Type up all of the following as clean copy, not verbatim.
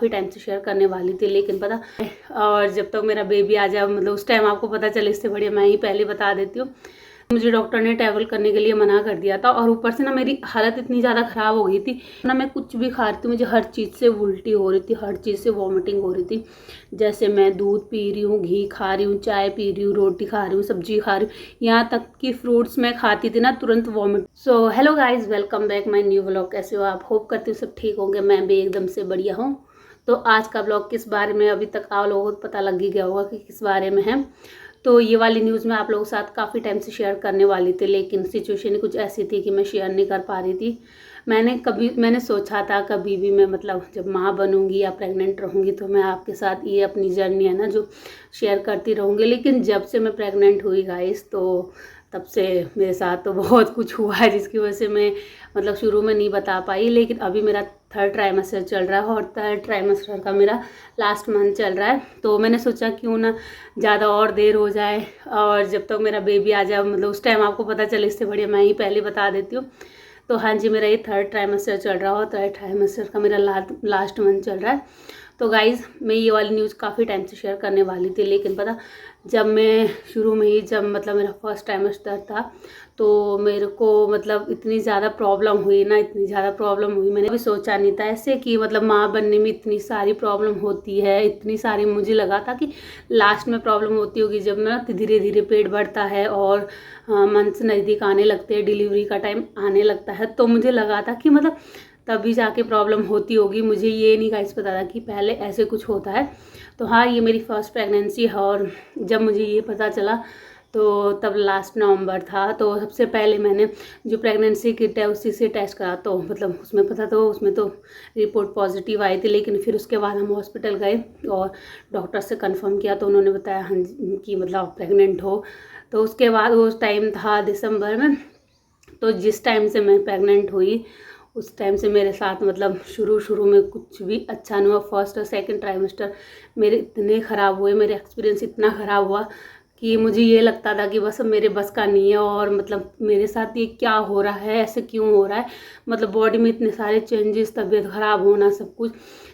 काफ़ी टाइम से शेयर करने वाली थी, लेकिन पता और जब तक मेरा बेबी आ जाए मतलब उस टाइम आपको पता चले, इससे बढ़िया मैं ही पहले बता देती हूँ। मुझे डॉक्टर ने ट्रैवल करने के लिए मना कर दिया था और ऊपर से ना मेरी हालत इतनी ज़्यादा ख़राब हो गई थी ना, मैं कुछ भी खा रही थी मुझे हर चीज़ से उल्टी हो रही थी, हर चीज़ से वॉमिटिंग हो रही थी। जैसे मैं दूध पी रही हूँ, घी खा रही हूँ, चाय पी रही हूँ, रोटी खा रही हूँ, सब्जी खा रही हूँ, यहाँ तक कि फ्रूट्स मैं खाती थी ना तुरंत vomit. So hello guys, welcome back my new vlog. कैसे हो आप? होप करती हूँ सब ठीक होंगे। मैं भी एकदम से बढ़िया हूँ। तो आज का ब्लॉग किस बारे में, अभी तक आप लोगों को पता लग ही गया होगा कि किस बारे में है। तो ये वाली न्यूज़ मैं आप लोगों के साथ काफ़ी टाइम से शेयर करने वाली थी, लेकिन सिचुएशन कुछ ऐसी थी कि मैं शेयर नहीं कर पा रही थी। मैंने सोचा था कभी भी मैं मतलब जब माँ बनूंगी या प्रेग्नेंट रहूँगी तो मैं आपके साथ ये अपनी जर्नी है ना जो शेयर करती रहूँगी। लेकिन जब से मैं प्रेग्नेंट हुई गाइस, तो तब से मेरे साथ तो बहुत कुछ हुआ है जिसकी वजह से मैं मतलब शुरू में नहीं बता पाई। लेकिन अभी मेरा 3rd ट्राइमेस्टर चल रहा है और 3rd ट्राइमेस्टर का मेरा लास्ट मंथ चल रहा है। तो मैंने सोचा क्यों ना ज़्यादा और देर हो जाए और जब तक मेरा बेबी आ जाए मतलब उस टाइम आपको पता चले, इससे बढ़िया मैं ही पहले बता देती हूँ। तो हाँ जी, मेरा ये 3rd ट्राइमेस्टर चल रहा है और 3rd ट्राइमेस्टर का मेरा लास्ट मंथ चल रहा है। तो गाइज़ मैं ये वाली न्यूज़ काफ़ी टाइम से शेयर करने वाली थी, लेकिन पता जब मैं शुरू में ही जब मतलब मेरा 1st ट्राइमेस्टर था तो मेरे को मतलब इतनी ज़्यादा प्रॉब्लम हुई ना, इतनी ज़्यादा प्रॉब्लम हुई, मैंने भी सोचा नहीं था ऐसे कि मतलब माँ बनने में इतनी सारी प्रॉब्लम होती है, इतनी सारी। मुझे लगा था कि लास्ट में प्रॉब्लम होती होगी जब ना धीरे धीरे पेट बढ़ता है और मंथ्स नज़दीक आने लगते हैं, डिलीवरी का टाइम आने लगता है, तो मुझे लगा था कि मतलब तभी जाके प्रॉब्लम होती होगी। मुझे ये नहीं गाइस पता था कि पहले ऐसे कुछ होता है। तो हाँ, ये मेरी फर्स्ट प्रेगनेंसी है और जब मुझे ये पता चला तो तब लास्ट नवंबर था। तो सबसे पहले मैंने जो प्रेगनेंसी किट है उसी से टेस्ट करा, तो मतलब उसमें तो रिपोर्ट पॉजिटिव आई थी। लेकिन फिर उसके बाद हम हॉस्पिटल गए और डॉक्टर से कंफर्म किया तो उन्होंने बताया हाँ कि मतलब आप प्रेग्नेंट हो। तो उसके बाद वो टाइम था दिसंबर में। तो जिस टाइम से मैं प्रेग्नेंट हुई उस टाइम से मेरे साथ मतलब शुरू में कुछ भी अच्छा नहीं हुआ। 1st और 2nd ट्राइमेस्टर मेरे इतने ख़राब हुए, मेरे एक्सपीरियंस इतना ख़राब हुआ कि मुझे ये लगता था कि बस अब मेरे बस का नहीं है और मतलब मेरे साथ ये क्या हो रहा है, ऐसे क्यों हो रहा है। मतलब बॉडी में इतने सारे चेंजेस, तबीयत ख़राब होना, सब कुछ,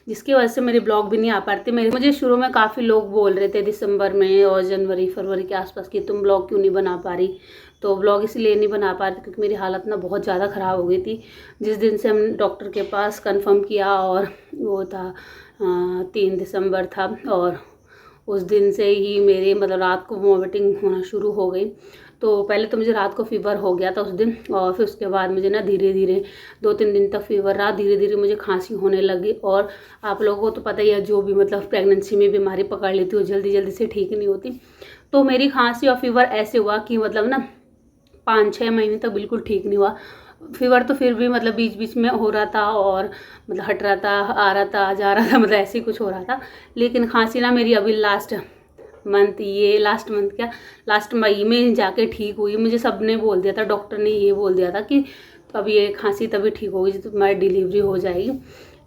जिसकी वजह से मेरे ब्लॉग भी नहीं आ पाते। मुझे शुरू में काफ़ी लोग बोल रहे थे दिसंबर में और जनवरी फरवरी के आसपास कि तुम ब्लॉग क्यों नहीं बना पा रही। तो ब्लॉग इसलिए नहीं बना पा रही क्योंकि मेरी हालत ना बहुत ज़्यादा ख़राब हो गई थी। जिस दिन से हम डॉक्टर के पास कंफर्म किया और वो था 3 दिसंबर था, और उस दिन से ही मेरे मतलब रात को वॉमिटिंग होना शुरू हो गई। तो पहले तो मुझे रात को फीवर हो गया था उस दिन, और फिर उसके बाद मुझे ना धीरे धीरे 2-3 दिन तक फीवर रहा, धीरे धीरे मुझे खांसी होने लगी। और आप लोगों को तो पता ही है, जो भी मतलब प्रेगनेंसी में बीमारी पकड़ लेती है वो जल्दी जल्दी से ठीक नहीं होती। तो मेरी खांसी और फीवर ऐसे हुआ कि मतलब ना 5-6 महीने तक बिल्कुल ठीक नहीं हुआ। फीवर तो फिर भी मतलब बीच बीच में हो रहा था और मतलब हट रहा था, आ रहा था, जा रहा था, मतलब ऐसे ही कुछ हो रहा था। लेकिन खांसी ना मेरी अभी लास्ट मंथ क्या लास्ट मई में जाके ठीक हुई। मुझे सबने बोल दिया था, डॉक्टर ने ये बोल दिया था कि तो अब ये खांसी तभी ठीक होगी जब तुम्हारी डिलीवरी हो जाएगी।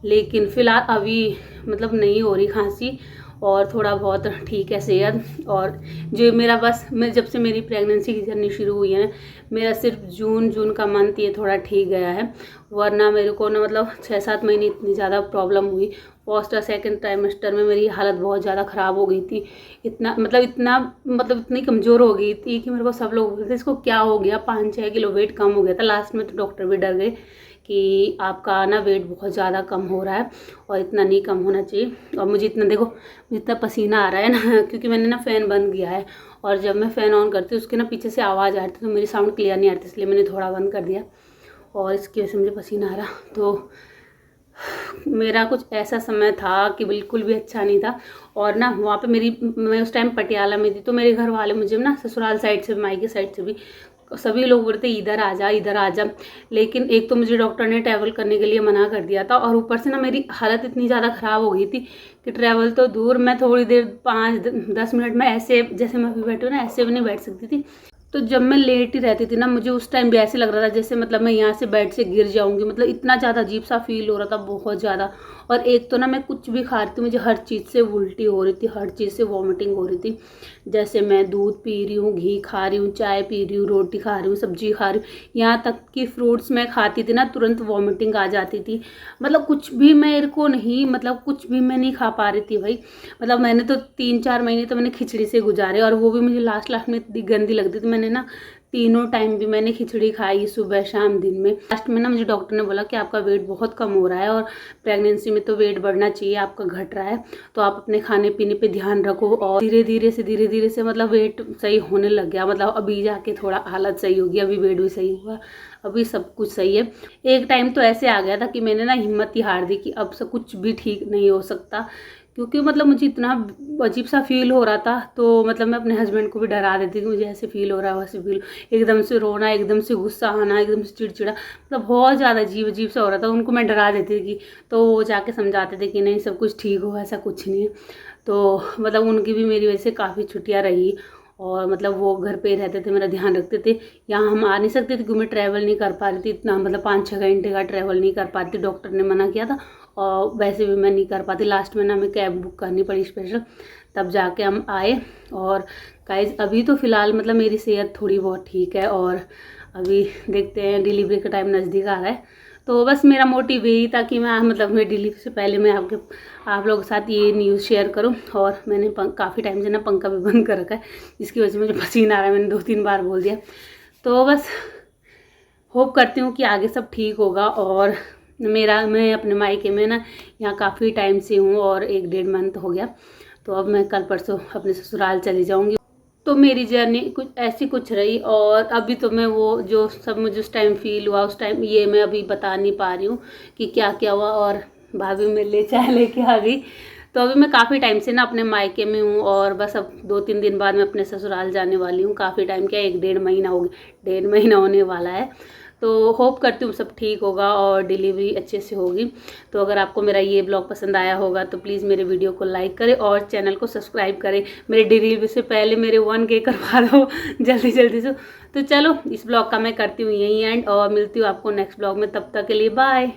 लेकिन फ़िलहाल अभी मतलब नहीं हो रही खांसी और थोड़ा बहुत ठीक है सेहत। और जो मेरा बस मैं जब से मेरी प्रेगनेंसी की जर्नी शुरू हुई है ना, मेरा सिर्फ जून का मंथ ये थोड़ा ठीक गया है, वरना मेरे को ना मतलब 6-7 महीने इतनी ज़्यादा प्रॉब्लम हुई। 1st और 2nd ट्राइमेस्टर में मेरी हालत बहुत ज़्यादा ख़राब हो गई थी। इतनी कमज़ोर हो गई थी कि मेरे को सब लोग बोलते थे इसको क्या हो गया, 5-6 किलो वेट कम हो गया था। लास्ट में तो डॉक्टर भी डर गए कि आपका ना वेट बहुत ज़्यादा कम हो रहा है और इतना नहीं कम होना चाहिए। और मुझे इतना पसीना आ रहा है ना क्योंकि मैंने ना फ़ैन बंद किया है, और जब मैं फ़ैन ऑन करती हूँ उसके ना पीछे से आवाज़ आ रही थी तो मेरी साउंड क्लियर नहीं आ रही थी, इसलिए मैंने थोड़ा बंद कर दिया और इसकी वजह से मुझे पसीना आ रहा। तो मेरा कुछ ऐसा समय था कि बिल्कुल भी अच्छा नहीं था। और ना वहाँ पे मैं उस टाइम पटियाला में थी, तो मेरे घर वाले मुझे ना ससुराल साइड से, मायके साइड से भी सभी लोग बोलते इधर आ जा, इधर आ जा। लेकिन एक तो मुझे डॉक्टर ने ट्रैवल करने के लिए मना कर दिया था और ऊपर से ना मेरी हालत इतनी ज़्यादा ख़राब हो गई थी कि ट्रैवल तो दूर, मैं थोड़ी देर 5-10 मिनट में ऐसे जैसे मैं अभी बैठी हूँ ना ऐसे भी नहीं बैठ सकती थी। तो जब मैं लेट ही रहती थी ना, मुझे उस टाइम भी ऐसे लग रहा था जैसे मतलब मैं यहाँ से बेड से गिर जाऊंगी, मतलब इतना ज़्यादा अजीब सा फील हो रहा था, बहुत ज़्यादा। और एक तो ना मैं कुछ भी खा रही थी, मुझे हर चीज़ से उल्टी हो रही थी, हर चीज़ से वॉमिटिंग हो रही थी। जैसे मैं दूध पी रही हूँ, घी खा रही हूँ, चाय पी रही हूँ, रोटी खा रही हूँ, सब्जी खा रही हूँ, यहाँ तक कि फ्रूट्स मैं खाती थी ना तुरंत वॉमिटिंग आ जाती थी। मतलब कुछ भी मेरे को नहीं, मतलब कुछ भी मैं नहीं खा पा रही थी भाई। मतलब मैंने तो 3-4 महीने तो मैंने खिचड़ी से गुजारे, और वो भी मुझे लास्ट में इतनी गंदी लगती थी। मैंने ना तीनों टाइम भी मैंने खिचड़ी खाई, सुबह शाम दिन में। लास्ट में ना मुझे डॉक्टर ने बोला कि आपका वेट बहुत कम हो रहा है और प्रेगनेंसी में तो वेट बढ़ना चाहिए, आपका घट रहा है, तो आप अपने खाने पीने पे ध्यान रखो। और धीरे धीरे से मतलब वेट सही होने लग गया। मतलब अभी जाके थोड़ा हालत सही होगी, अभी वेट भी सही हुआ, अभी सब कुछ सही है। एक टाइम तो ऐसे आ गया था कि मैंने ना हिम्मत ही हार दी कि अब से कुछ भी ठीक नहीं हो सकता, क्योंकि मतलब मुझे इतना अजीब सा फील हो रहा था। तो मतलब मैं अपने हस्बैंड को भी डरा देती थी, मुझे ऐसे फील हो रहा है, वैसे फील, एकदम से रोना, एकदम से गुस्सा आना, एकदम से चिड़चिड़ा, मतलब बहुत ज़्यादा अजीब अजीब सा हो रहा था। उनको मैं डरा देती थी, तो वो जाके समझाते थे कि नहीं सब कुछ ठीक हो, ऐसा कुछ नहीं है। तो मतलब उनकी भी मेरी वजह से काफ़ी छुट्टियाँ रही, और मतलब वो घर पे रहते थे, मेरा ध्यान रखते थे। यहाँ हम आ नहीं सकते थे क्योंकि मैं ट्रैवल नहीं कर पा रही थी इतना, मतलब 5-6 घंटे का ट्रैवल नहीं कर पाती, डॉक्टर ने मना किया था। और वैसे भी मैं नहीं कर पाती, लास्ट में ना हमें कैब बुक करनी पड़ी स्पेशल, तब जाके हम आए। और गाइस अभी तो फ़िलहाल मतलब मेरी सेहत थोड़ी बहुत ठीक है, और अभी देखते हैं, डिलीवरी का टाइम नज़दीक आ रहा है। तो बस मेरा मोटिव यही था कि मैं मतलब मेरी डिलीवरी से पहले मैं आप लोगों के साथ ये न्यूज़ शेयर करूं। और मैंने काफ़ी टाइम से ना पंखा भी बंद कर रखा है, जिसकी वजह से मुझे पसीना आ रहा है, मैंने 2-3 बार बोल दिया। तो बस होप करती हूँ कि आगे सब ठीक होगा। और मैं अपने मायके में ना यहाँ काफ़ी टाइम से हूँ, और 1-1.5 मंथ हो गया। तो अब मैं कल परसों अपने ससुराल चली जाऊँगी। तो मेरी जर्नी कुछ रही, और अभी तो मैं वो जो सब मुझे उस टाइम फील हुआ, उस टाइम ये मैं अभी बता नहीं पा रही हूँ कि क्या क्या हुआ। और भाभी मेरे लिए चाय लेके आ गई। तो अभी मैं काफ़ी टाइम से ना अपने मायके में हूँ, और बस अब 2-3 दिन बाद मैं अपने ससुराल जाने वाली हूँ। काफ़ी टाइम क्या, 1-1.5 महीना हो गया, 1.5 महीना होने वाला है। तो होप करती हूँ सब ठीक होगा और डिलीवरी अच्छे से होगी। तो अगर आपको मेरा ये ब्लॉग पसंद आया होगा तो प्लीज़ मेरे वीडियो को लाइक करें और चैनल को सब्सक्राइब करें। मेरे डिलीवरी से पहले मेरे 1K करवा दो जल्दी जल्दी से। तो चलो इस ब्लॉग का मैं करती हूँ यहीं एंड, और मिलती हूँ आपको नेक्स्ट ब्लॉग में। तब तक के लिए बाय।